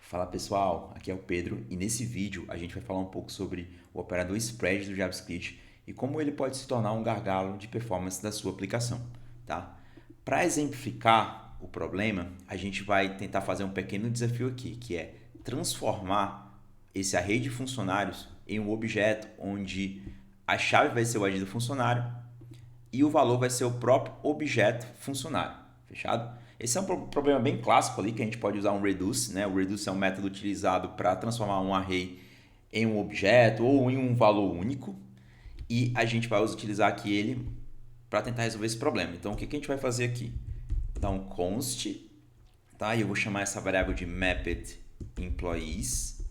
Fala pessoal, aqui é o Pedro e nesse vídeo a gente vai falar um pouco sobre o operador spread do JavaScript e como ele pode se tornar um gargalo de performance da sua aplicação, tá? Para exemplificar o problema, a gente vai tentar fazer um pequeno desafio aqui, que é transformar esse array de funcionários em um objeto onde a chave vai ser o ID do funcionário e o valor vai ser o próprio objeto funcionário, fechado? Esse é um problema bem clássico ali, que a gente pode usar um reduce, né? O reduce é um método utilizado para transformar um array em um objeto ou em um valor único, e a gente vai utilizar aqui ele para tentar resolver esse problema. Então, o que a gente vai fazer aqui? Vou dar um const, tá? E eu vou chamar essa variável de mapped employees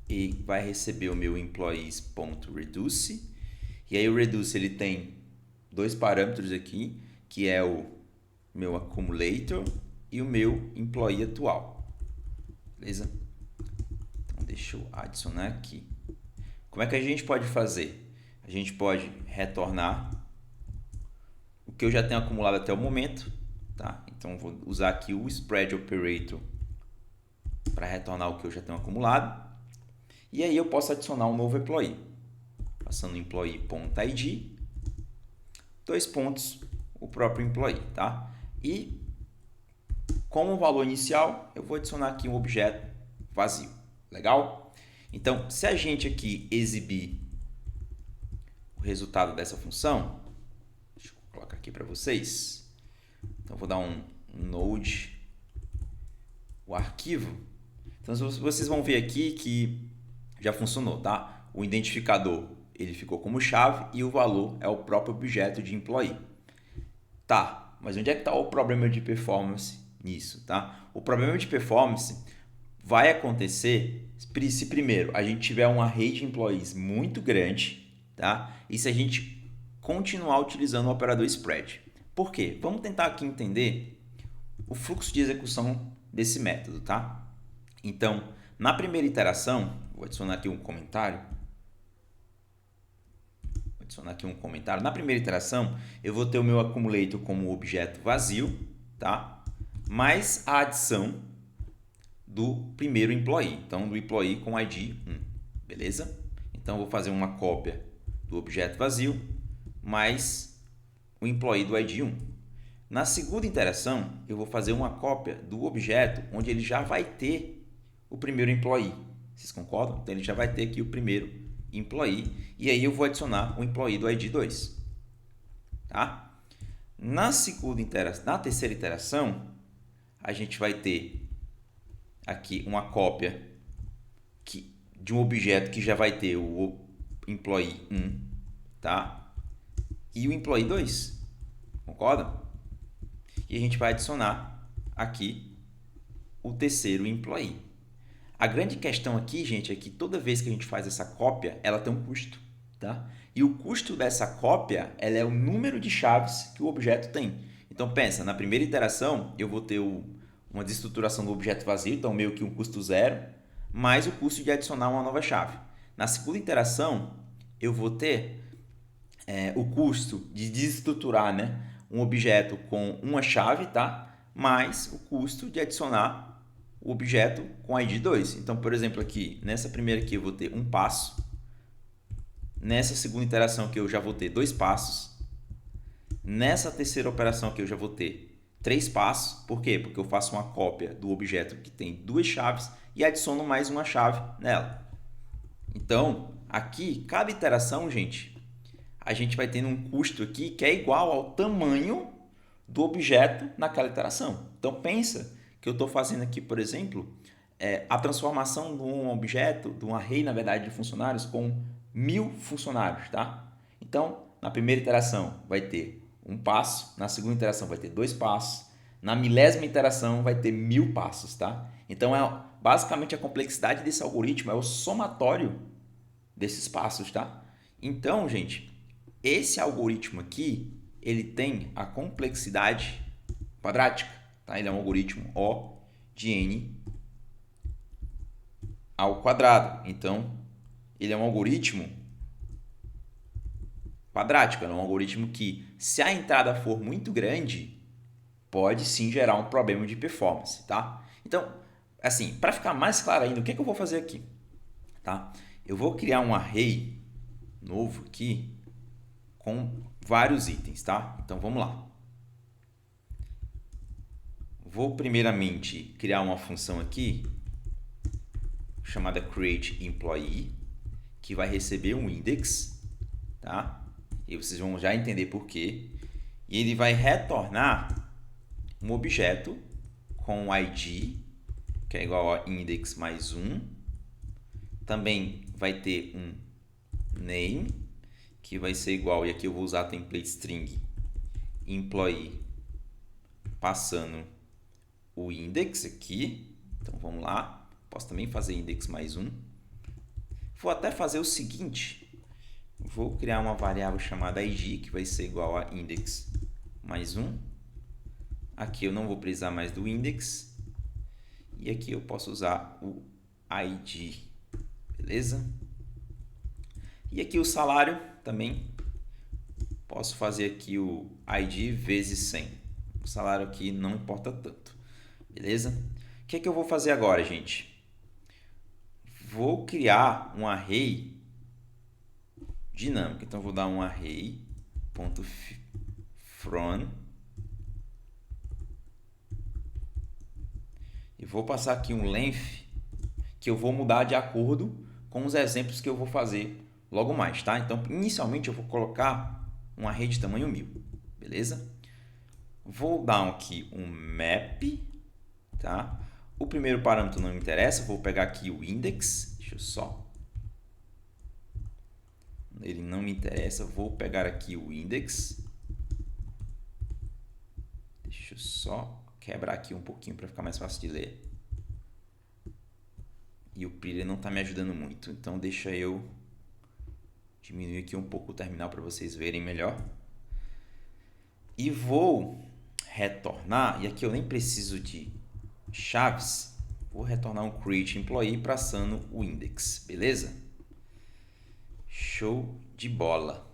e vai receber o meu employees.reduce. E aí o reduce ele tem dois parâmetros aqui, que é o meu accumulator e o meu employee atual. Beleza? Então deixa eu adicionar aqui. Como é que a gente pode fazer? A gente pode retornar o que eu já tenho acumulado até o momento, tá? Então vou usar aqui o spread operator para retornar o que eu já tenho acumulado. E aí eu posso adicionar um novo employee, passando employee.id, dois pontos, o próprio employee, tá? E como valor inicial, eu vou adicionar aqui um objeto vazio, legal? Então, se a gente aqui exibir o resultado dessa função, deixa eu colocar aqui para vocês. Então, eu vou dar um node, o arquivo. Então, vocês vão ver aqui que já funcionou, tá? O identificador ele ficou como chave e o valor é o próprio objeto de employee. Tá, mas onde é que está o problema de performance nisso, tá? O problema de performance vai acontecer se primeiro a gente tiver um array de employees muito grande, tá? E se a gente continuar utilizando o operador spread. Por quê? Vamos tentar aqui entender o fluxo de execução desse método, tá? Então, na primeira iteração, vou adicionar aqui um comentário. Na primeira iteração, eu vou ter o meu accumulator como objeto vazio, tá? Mais a adição do primeiro employee, então do employee com ID 1, beleza? Então, eu vou fazer uma cópia do objeto vazio mais o employee do ID 1. Na segunda interação, eu vou fazer uma cópia do objeto onde ele já vai ter o primeiro employee. Vocês concordam? Então, ele já vai ter aqui o primeiro employee e aí eu vou adicionar o employee do ID 2. Tá? Na terceira iteração, a gente vai ter aqui uma cópia de um objeto que já vai ter o employee 1, tá? E o employee 2. Concorda? E a gente vai adicionar aqui o terceiro employee. A grande questão aqui, gente, é que toda vez que a gente faz essa cópia, ela tem um custo, tá? E o custo dessa cópia, ela é o número de chaves que o objeto tem. Então, pensa, na primeira iteração, eu vou ter uma desestruturação do objeto vazio, então meio que um custo zero, mais o custo de adicionar uma nova chave. Na segunda iteração, eu vou ter o custo de desestruturar, né, um objeto com uma chave, tá? Mais o custo de adicionar o objeto com ID 2. Então, por exemplo, aqui, nessa primeira aqui eu vou ter um passo. Nessa segunda iteração aqui eu já vou ter dois passos. Nessa terceira operação aqui eu já vou ter três passos. Por quê? Porque eu faço uma cópia do objeto que tem duas chaves e adiciono mais uma chave nela. Então, aqui, cada iteração, gente, a gente vai tendo um custo aqui que é igual ao tamanho do objeto naquela iteração. Então, pensa que eu estou fazendo aqui, por exemplo, a transformação de um objeto, de um array, na verdade, de funcionários com 1000 funcionários, tá? Então, na primeira iteração vai ter um passo, na segunda iteração vai ter dois passos, na milésima iteração vai ter 1000 passos, tá? Então, basicamente a complexidade desse algoritmo é o somatório desses passos, tá? Então, gente, esse algoritmo aqui, ele tem a complexidade quadrática, tá? Ele é um algoritmo O de n ao quadrado. Então, ele é um algoritmo quadrático, é um algoritmo que, se a entrada for muito grande, pode sim gerar um problema de performance, tá? Então, assim, para ficar mais claro ainda, o que eu vou fazer aqui, tá? Eu vou criar um array novo aqui com vários itens, tá? Então, vamos lá. Vou primeiramente criar uma função aqui chamada createEmployee, que vai receber um index, tá? E vocês vão já entender por quê. E ele vai retornar um objeto com ID, que é igual a index mais 1. Também vai ter um name, que vai ser igual, e aqui eu vou usar a template string employee, passando o index aqui. Então vamos lá, posso também fazer index mais 1. Vou até fazer o seguinte, vou criar uma variável chamada id, que vai ser igual a index mais 1. Aqui eu não vou precisar mais do index. E aqui eu posso usar o id, beleza? E aqui o salário também, posso fazer aqui o id vezes 100. O salário aqui não importa tanto, beleza? O que é que eu vou fazer agora, gente? Vou criar um array dinâmico. Então, vou dar um array.from e vou passar aqui um length que eu vou mudar de acordo com os exemplos que eu vou fazer logo mais, tá? Então, inicialmente eu vou colocar um array de tamanho 1000, beleza? Vou dar aqui um map, tá? O primeiro parâmetro não me interessa, vou pegar aqui o index, deixa eu só... Ele não me interessa, vou pegar aqui o index. Deixa eu só quebrar aqui um pouquinho para ficar mais fácil de ler. E o Priller não está me ajudando muito, então deixa eu diminuir aqui um pouco o terminal para vocês verem melhor. E vou retornar, e aqui eu nem preciso de chaves, vou retornar um createEmployee passando o index, beleza? Show de bola.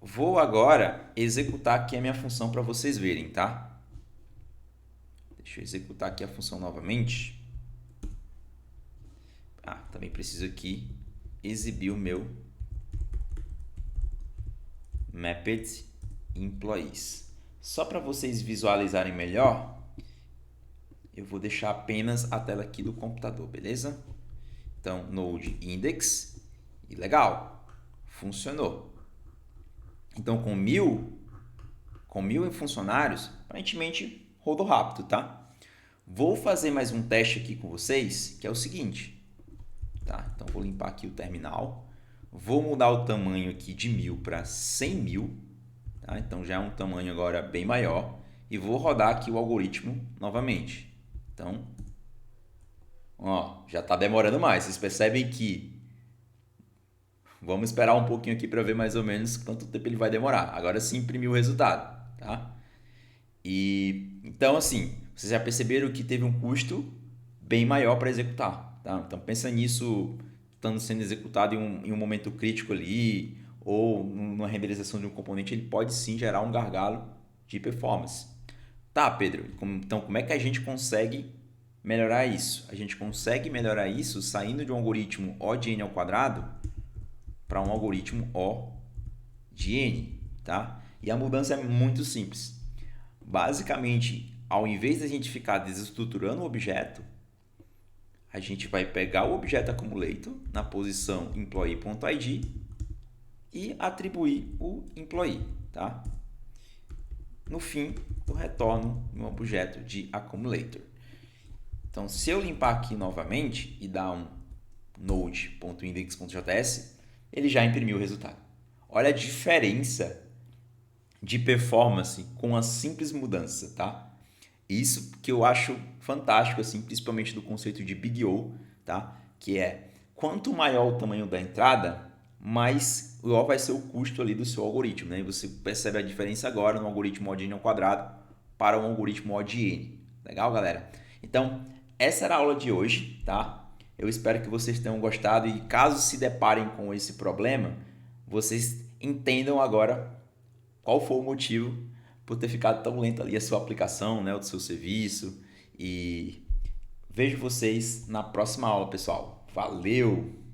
Vou agora executar aqui a minha função para vocês verem, tá? Deixa eu executar aqui a função novamente. Também preciso aqui exibir o meu mapped employees. Só para vocês visualizarem melhor, eu vou deixar apenas a tela aqui do computador, beleza? Então, node index, e legal, funcionou. Então, com 1000 funcionários, aparentemente rodou rápido, tá? Vou fazer mais um teste aqui com vocês, que é o seguinte, tá? Então, vou limpar aqui o terminal, vou mudar o tamanho aqui de 1000 para 100.000, tá? Então, já é um tamanho agora bem maior, e vou rodar aqui o algoritmo novamente. Então, ó, já está demorando mais. Vocês percebem que vamos esperar um pouquinho aqui para ver mais ou menos quanto tempo ele vai demorar. Agora sim imprimir o resultado, tá? E então assim, vocês já perceberam que teve um custo bem maior para executar, tá? Então pensa nisso estando sendo executado em um momento crítico ali, ou numa renderização de um componente, ele pode sim gerar um gargalo de performance. Tá, Pedro, então como é que a gente consegue melhorar isso? A gente consegue melhorar isso saindo de um algoritmo O de n ao quadrado para um algoritmo O de n, tá? E a mudança é muito simples. Basicamente, ao invés de a gente ficar desestruturando o objeto, a gente vai pegar o objeto accumulator na posição employee.id e atribuir o employee, tá? No fim, eu retorno um objeto de accumulator. Então, se eu limpar aqui novamente e dar um node.index.js, ele já imprimiu o resultado. Olha a diferença de performance com a simples mudança, tá? Isso que eu acho fantástico, assim, principalmente do conceito de Big O, tá? Que é, quanto maior o tamanho da entrada, mais maior vai ser o custo ali do seu algoritmo, né? E você percebe a diferença agora no algoritmo O de n ao quadrado para um algoritmo O de n. Legal, galera? Então, essa era a aula de hoje, tá? Eu espero que vocês tenham gostado e caso se deparem com esse problema, vocês entendam agora qual foi o motivo por ter ficado tão lento ali a sua aplicação, né, o seu serviço. E vejo vocês na próxima aula, pessoal. Valeu!